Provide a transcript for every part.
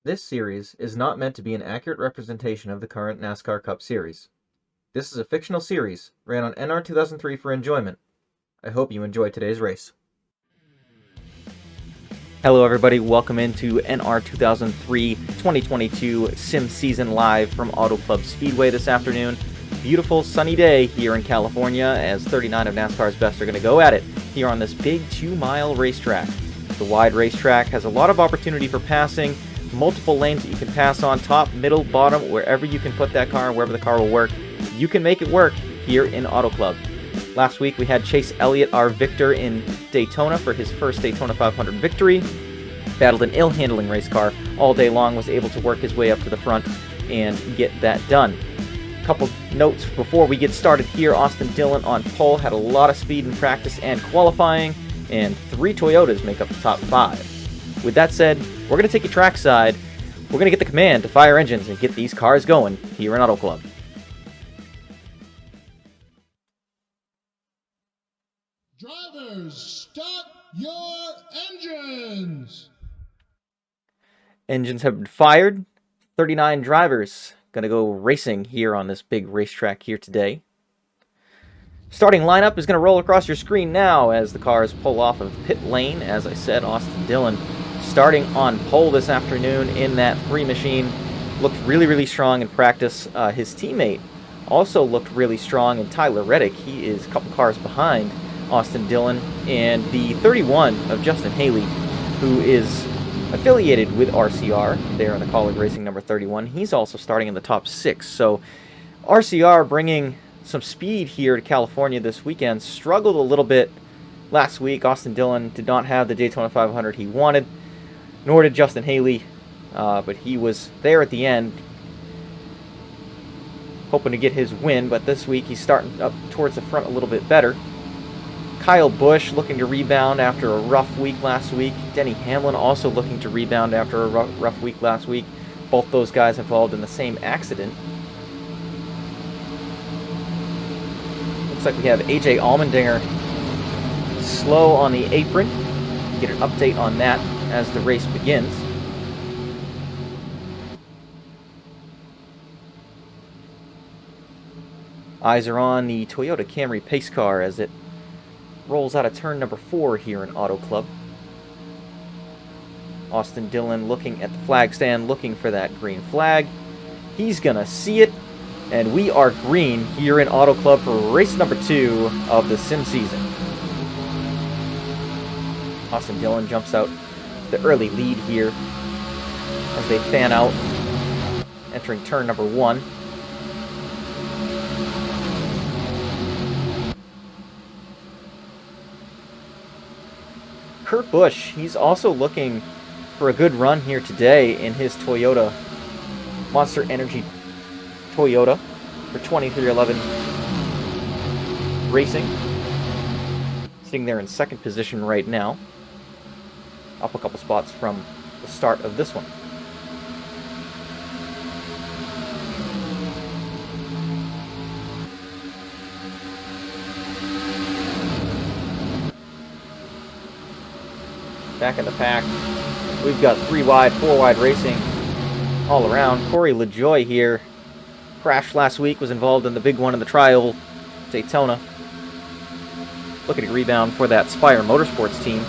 This series is not meant to be an accurate representation of the current NASCAR Cup Series. This is a fictional series, ran on NR2003 for enjoyment. I hope you enjoy today's race. Hello everybody, welcome into NR2003 2022 Sim Season Live from Auto Club Speedway this afternoon. Beautiful sunny day here in California as 39 of NASCAR's best are going to go at it here on this big 2-mile racetrack. The wide racetrack has a lot of opportunity for passing, multiple lanes that you can pass on, top, middle, bottom, wherever you can put that car, wherever the car will work. You can make it work here in Auto Club. Last week we had Chase Elliott, our victor in Daytona for his first Daytona 500 victory. Battled an ill-handling race car all day long, was able to work his way up to the front and get that done. Couple notes before we get started here. Austin Dillon on pole, had a lot of speed in practice and qualifying, and 3 Toyotas make up the top 5. With that said, we're going to take you trackside. We're going to get the command to fire engines and get these cars going here in Auto Club. Drivers, start your engines! Engines have been fired. 39 drivers going to go racing here on this big racetrack here today. Starting lineup is going to roll across your screen now as the cars pull off of pit lane. As I said, Austin Dillon starting on pole this afternoon in that 3 machine. Looked really strong in practice. His teammate also looked really strong, and Tyler Reddick, he is a couple cars behind Austin Dillon. And the 31 of Justin Haley, who is affiliated with RCR there in the College Racing number 31, he's also starting in the top 6. So RCR bringing some speed here to California this weekend. Struggled a little bit last week. Austin Dillon did not have the Daytona 500 he wanted, nor did Justin Haley, but he was there at the end hoping to get his win. But this week he's starting up towards the front a little bit better. Kyle Busch looking to rebound after a rough week last week. Denny Hamlin also looking to rebound after a rough week last week. Both those guys involved in the same accident. Looks like we have AJ Allmendinger slow on the apron. Get an update on that as the race begins. Eyes are on the Toyota Camry pace car as it rolls out of turn number 4 here in Auto Club. Austin Dillon looking at the flag stand, looking for that green flag. He's gonna see it, and we are green here in Auto Club for race number 2 of the sim season. Austin Dillon jumps out the early lead here as they fan out, entering turn number 1. Kurt Busch, he's also looking for a good run here today in his Toyota Monster Energy Toyota for 2311 Racing. Sitting there in second position right now, up a couple spots from the start of this one. Back in the pack, we've got 3 wide, 4 wide racing all around. Corey LaJoie here, crashed last week, was involved in the big one in the Trial Daytona. Looking to rebound for that Spire Motorsports team.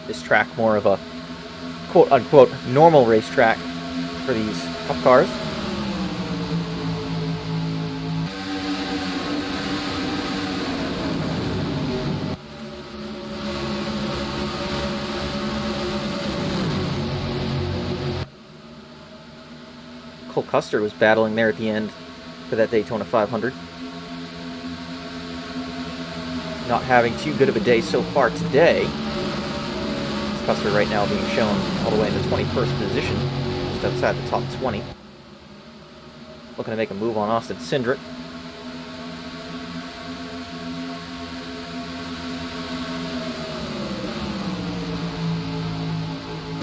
This track more of a quote-unquote normal racetrack for these Cup cars. Cole Custer was battling there at the end for that Daytona 500. Not having too good of a day so far today. Custer right now being shown all the way in the 21st position, just outside the top 20. Looking to make a move on Austin Cindric.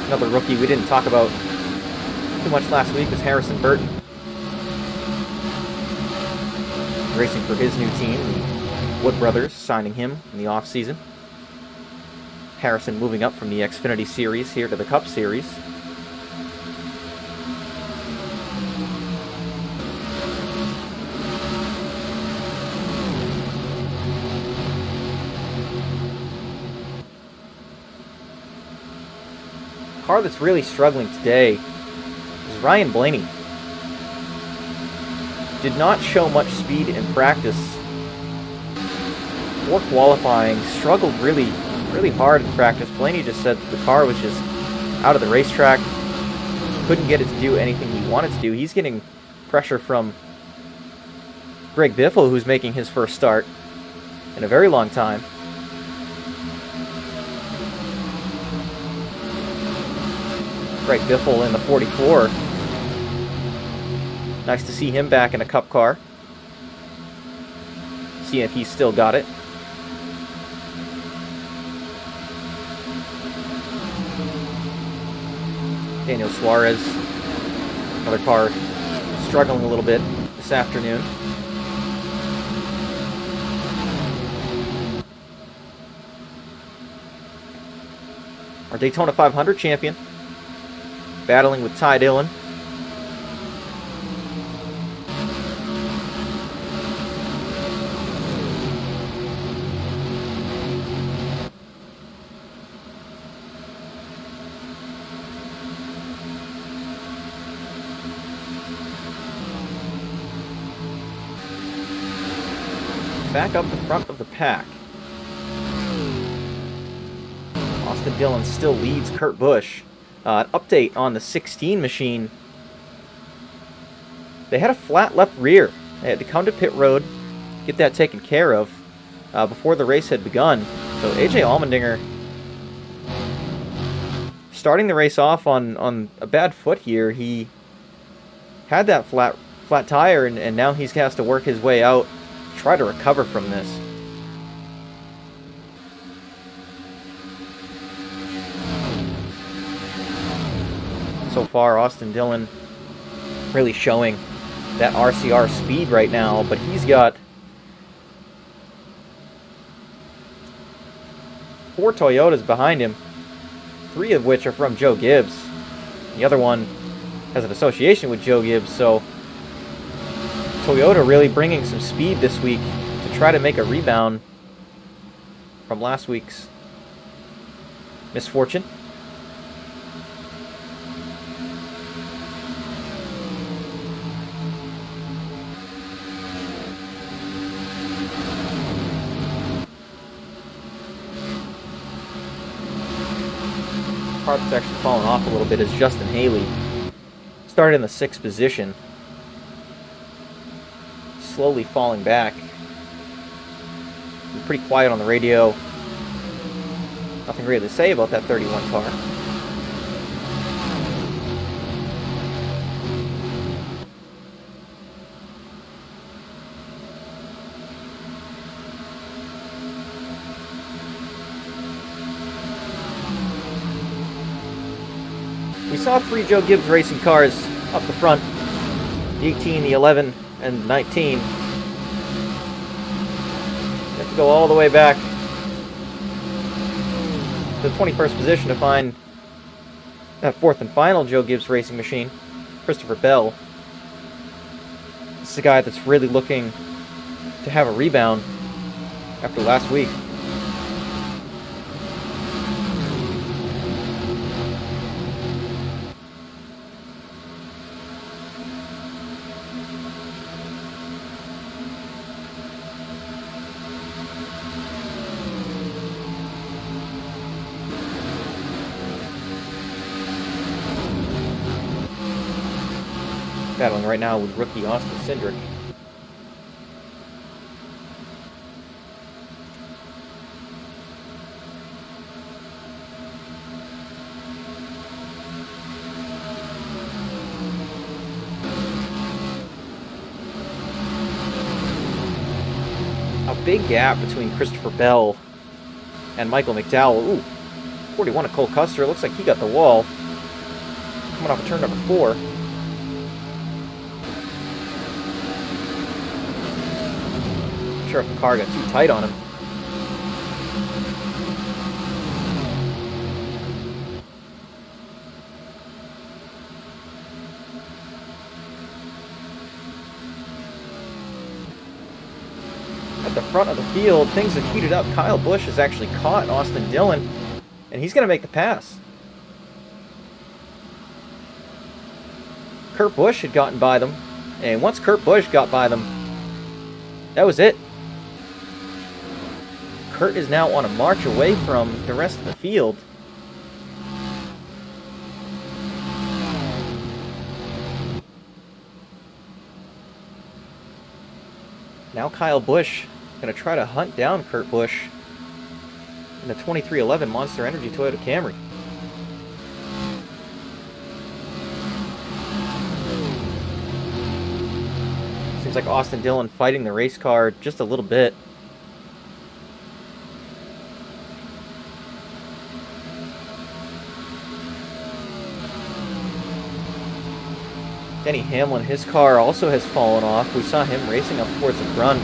Another rookie we didn't talk about too much last week was Harrison Burton. racing for his new team, the Wood Brothers, signing him in the offseason. Harrison moving up from the Xfinity Series here to the Cup Series. Car that's really struggling today is Ryan Blaney. Did not show much speed in practice or qualifying. Struggled really hard in practice. Blaney just said the car was just out of the racetrack. Couldn't get it to do anything he wanted to do. He's getting pressure from Greg Biffle, who's making his first start in a very long time. Greg Biffle in the 44. Nice to see him back in a Cup car. See if he's still got it. Daniel Suarez, another car struggling a little bit this afternoon. Our Daytona 500 champion, battling with Ty Dillon. Back up the front of the pack. Austin Dillon still leads Kurt Busch. An update on the 16 machine. They had a flat left rear. They had to come to pit road, get that taken care of before the race had begun. So AJ Allmendinger starting the race off on a bad foot here. He had that flat tire, and now he has to work his way out, try to recover from this. So far, Austin Dillon really showing that RCR speed right now, but he's got 4 Toyotas behind him, 3 of which are from Joe Gibbs. The other one has an association with Joe Gibbs, so Toyota really bringing some speed this week to try to make a rebound from last week's misfortune. Car that's actually fallen off a little bit is Justin Haley. Started in the 6th position. Slowly falling back. Pretty quiet on the radio. Nothing really to say about that 31 car. We saw 3 Joe Gibbs racing cars up the front. The 18, the 11, and 19. You have to go all the way back to the 21st position to find that 4th and final Joe Gibbs racing machine, Christopher Bell. This is a guy that's really looking to have a rebound after last week. Battling right now with rookie Austin Cindric. A big gap between Christopher Bell and Michael McDowell. Ooh, 41 of Cole Custer. Looks like he got the wall. Coming off of turn number 4. Not sure if the car got too tight on him. At the front of the field, things have heated up. Kyle Busch has actually caught Austin Dillon, and he's going to make the pass. Kurt Busch had gotten by them, and once Kurt Busch got by them, that was it. Kurt is now on a march away from the rest of the field. Now Kyle Busch going to try to hunt down Kurt Busch in the 2311 Monster Energy Toyota Camry. Seems like Austin Dillon fighting the race car just a little bit. Denny Hamlin, his car also has fallen off. We saw him racing up towards the front.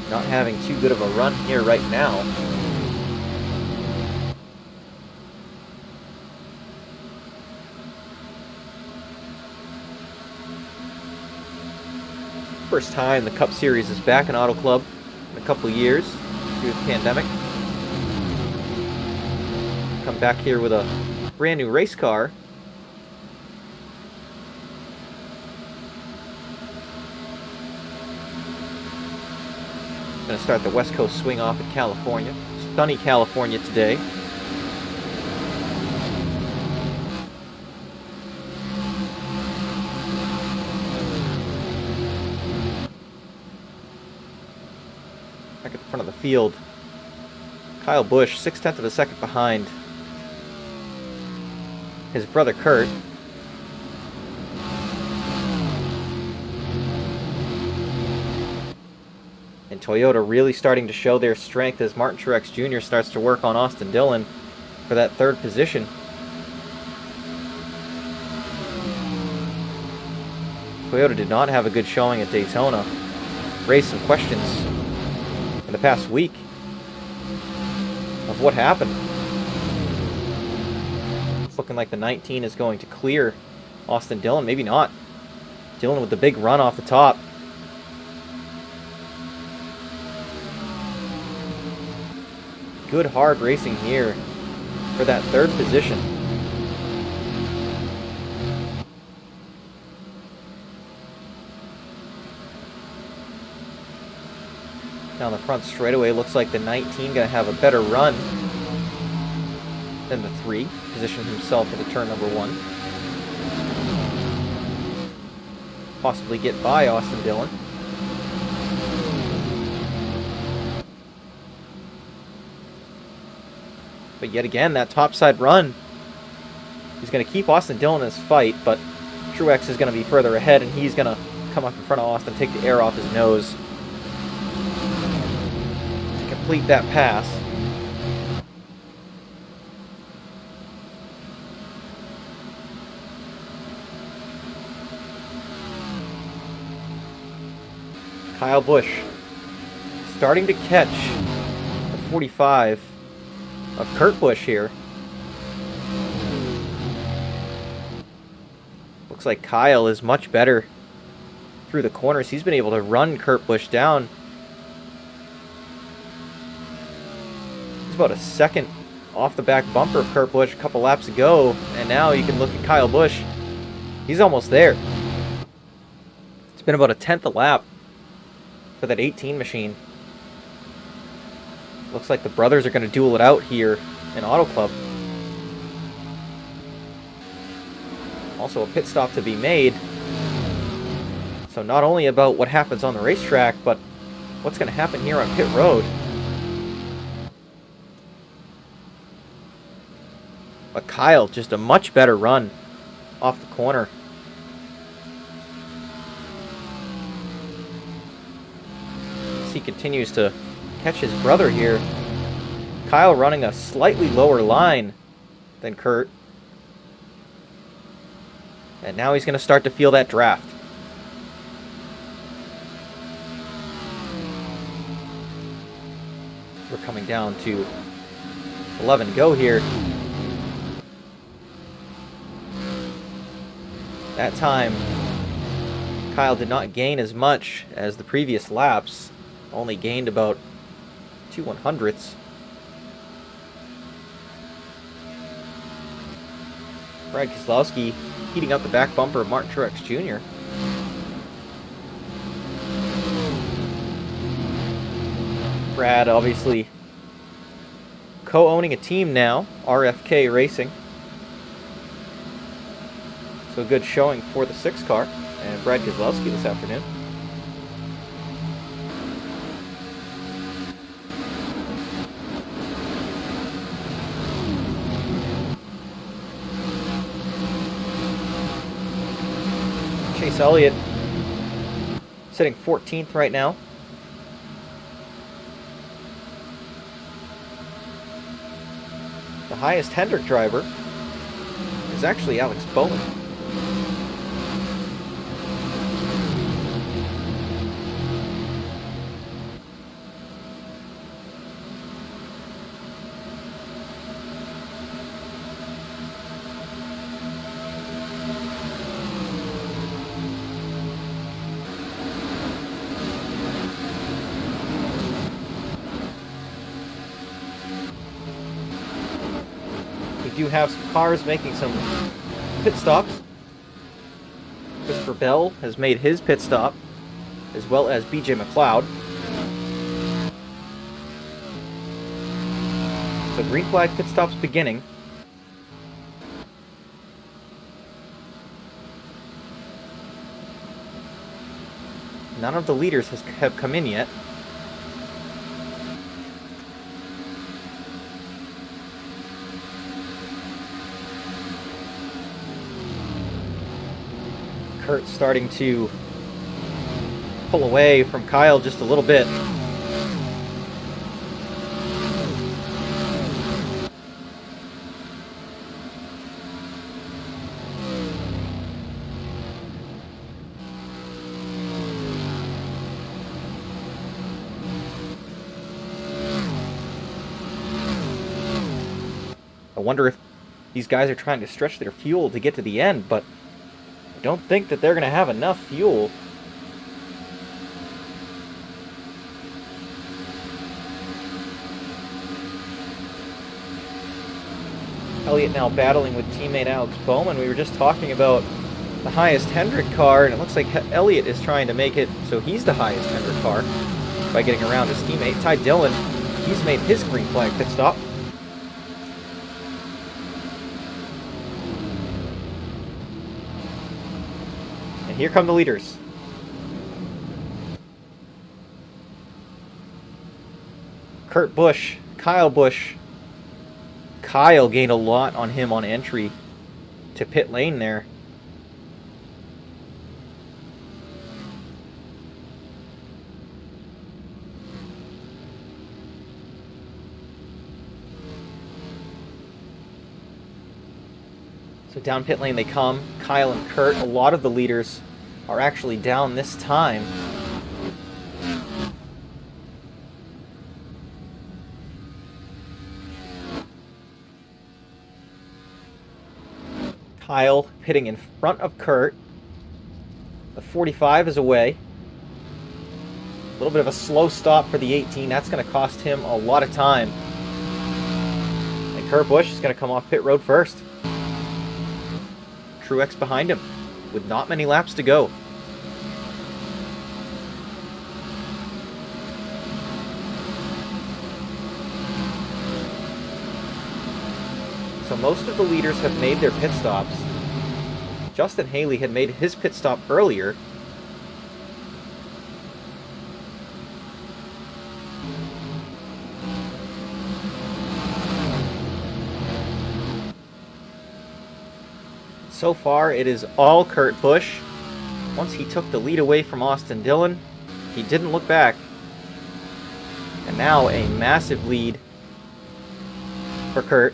Not having too good of a run here right now. First time the Cup Series is back in Auto Club in a couple of years due to the pandemic. Come back here with a brand new race car. Going to start the West Coast swing off in California. Sunny California today. Back at the front of the field, Kyle Busch, 6/10 of a second behind his brother Kurt. And Toyota really starting to show their strength as Martin Truex Jr. starts to work on Austin Dillon for that third position. Toyota did not have a good showing at Daytona. Raised some questions in the past week of what happened. It's looking like the 19 is going to clear Austin Dillon. Maybe not. Dillon with the big run off the top. Good hard racing here for that third position. Down the front straightaway, looks like the 19 gonna have a better run than the 3. Position himself into turn number 1. Possibly get by Austin Dillon. But yet again, that topside run is going to keep Austin Dillon in his fight, but Truex is going to be further ahead, and he's going to come up in front of Austin, take the air off his nose to complete that pass. Kyle Busch starting to catch the 45 of Kurt Busch here. Looks like Kyle is much better through the corners. He's been able to run Kurt Busch down. He's about a second off the back bumper of Kurt Busch a couple laps ago, and now you can look at Kyle Busch. He's almost there. It's been about a 10th a lap for that 18 machine. Looks like the brothers are going to duel it out here in Auto Club. Also a pit stop to be made. So not only about what happens on the racetrack, but what's going to happen here on pit road. But Kyle, just a much better run off the corner. As he continues to catch his brother here. Kyle running a slightly lower line than Kurt. And now he's going to start to feel that draft. We're coming down to 11 to go here. That time, Kyle did not gain as much as the previous laps, only gained about 2/100ths. Brad Keselowski heating up the back bumper of Martin Truex Jr. Brad obviously co-owning a team now, RFK Racing. So a good showing for the 6 car and Brad Keselowski this afternoon. Chase Elliott sitting 14th right now. The highest Hendrick driver is actually Alex Bowman. We do have some cars making some pit stops. Christopher Bell has made his pit stop, as well as BJ McLeod. So green flag pit stops beginning. None of the leaders have come in yet. Kurt starting to pull away from Kyle just a little bit. I wonder if these guys are trying to stretch their fuel to get to the end, but I don't think that they're going to have enough fuel. Elliott now battling with teammate Alex Bowman. We were just talking about the highest Hendrick car, and it looks like Elliott is trying to make it so he's the highest Hendrick car by getting around his teammate. Ty Dillon, he's made his green flag pit stop. And here come the leaders. Kurt Busch, Kyle Busch. Kyle gained a lot on him on entry to pit lane there. So down pit lane they come. Kyle and Kurt, a lot of the leaders are actually down this time. Kyle pitting in front of Kurt. The 45 is away. A little bit of a slow stop for the 18. That's going to cost him a lot of time. And Kurt Busch is going to come off pit road first. Truex behind him with not many laps to go. So most of the leaders have made their pit stops. Justin Haley had made his pit stop earlier. So far, it is all Kurt Busch. Once he took the lead away from Austin Dillon, he didn't look back. And now a massive lead for Kurt.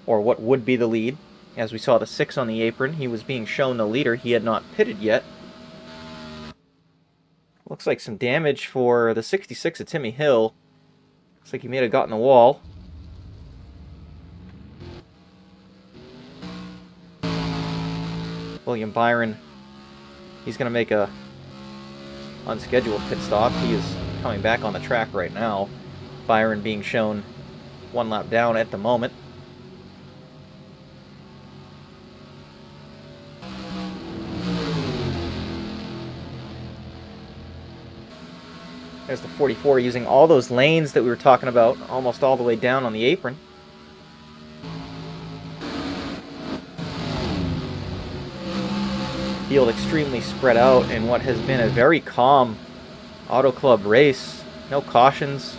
Or what would be the lead. As we saw the 6 on the apron, he was being shown the leader. He had not pitted yet. Looks like some damage for the 66 of Timmy Hill. Looks like he may have gotten the wall. William Byron, he's going to make a unscheduled pit stop. He is coming back on the track right now. Byron being shown 1 lap down at the moment. There's the 44 using all those lanes that we were talking about, almost all the way down on the apron. Field extremely spread out in what has been a very calm Auto Club race. No cautions.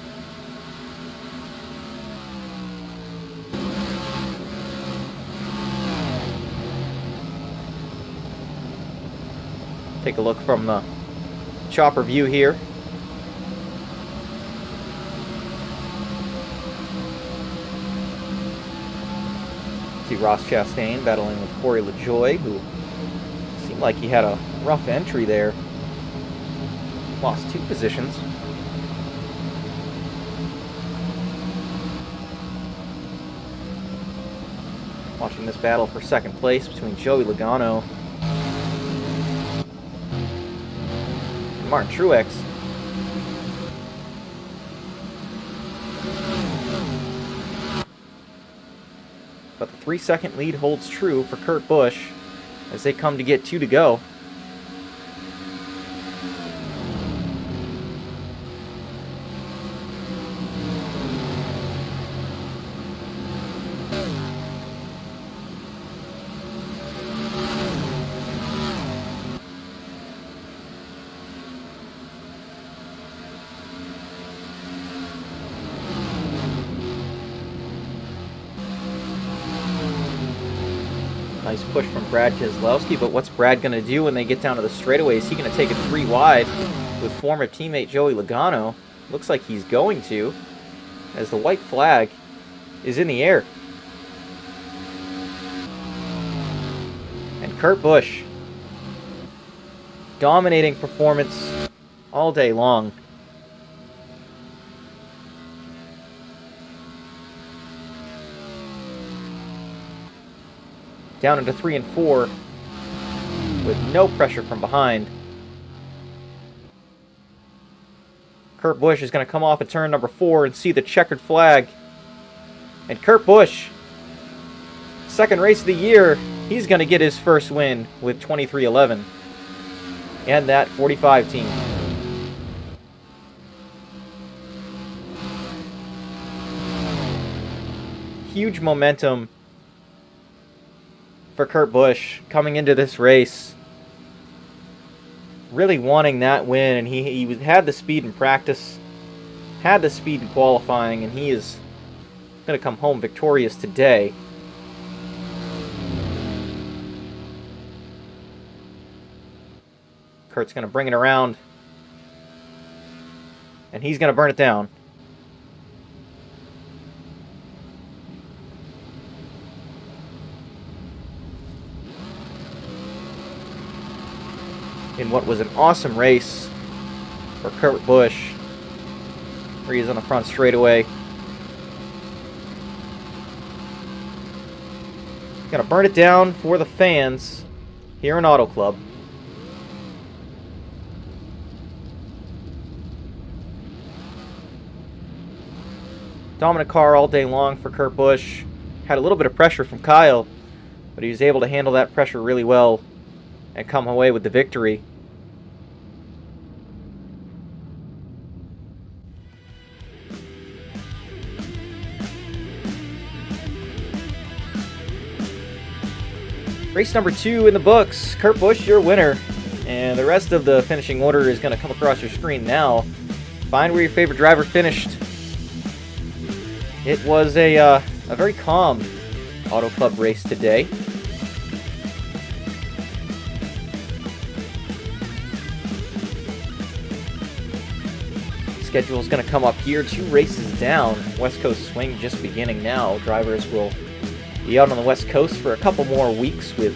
Take a look from the chopper view here. See Ross Chastain battling with Corey LaJoie, who seemed like he had a rough entry there. Lost 2 positions. Watching this battle for second place between Joey Logano and Martin Truex. But the 3-second lead holds true for Kurt Busch as they come to get 2 to go. Nice push from Brad Keselowski, but what's Brad going to do when they get down to the straightaway? Is he going to take it 3 wide with former teammate Joey Logano? Looks like he's going to, as the white flag is in the air. And Kurt Busch, dominating performance all day long. Down into 3 and 4 with no pressure from behind. Kurt Busch is going to come off at turn number 4 and see the checkered flag. And Kurt Busch, second race of the year, he's going to get his first win with 2311 and that 45 team. Huge momentum for Kurt Busch coming into this race, really wanting that win, and he had the speed in practice, had the speed in qualifying, and he is going to come home victorious today. Kurt's going to bring it around, and he's going to burn it down. In what was an awesome race for Kurt Busch, where he's on the front straightaway. Gonna burn it down for the fans here in Auto Club. Dominant car all day long for Kurt Busch. Had a little bit of pressure from Kyle, but he was able to handle that pressure really well and come away with the victory. Race number 2 in the books. Kurt Busch, your winner. And the rest of the finishing order is going to come across your screen now. Find where your favorite driver finished. It was a very calm Auto Club race today. Schedule is going to come up here, 2 races down. West Coast swing just beginning now. Drivers will be out on the West Coast for a couple more weeks with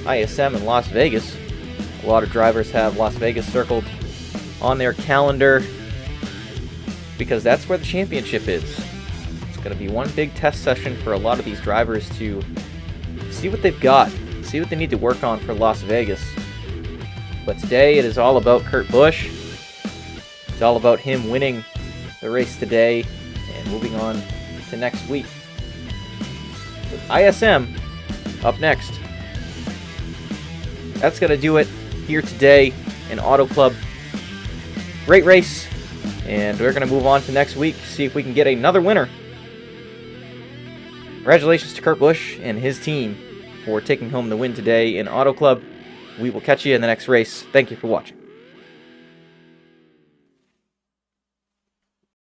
ISM in Las Vegas. A lot of drivers have Las Vegas circled on their calendar, because that's where the championship is. It's going to be one big test session for a lot of these drivers to see what they've got, see what they need to work on for Las Vegas. But today it is all about Kurt Busch. It's all about him winning the race today and moving on to next week. With ISM up next. That's going to do it here today in Auto Club. Great race, and we're going to move on to next week, see if we can get another winner. Congratulations to Kurt Busch and his team for taking home the win today in Auto Club. We will catch you in the next race. Thank you for watching.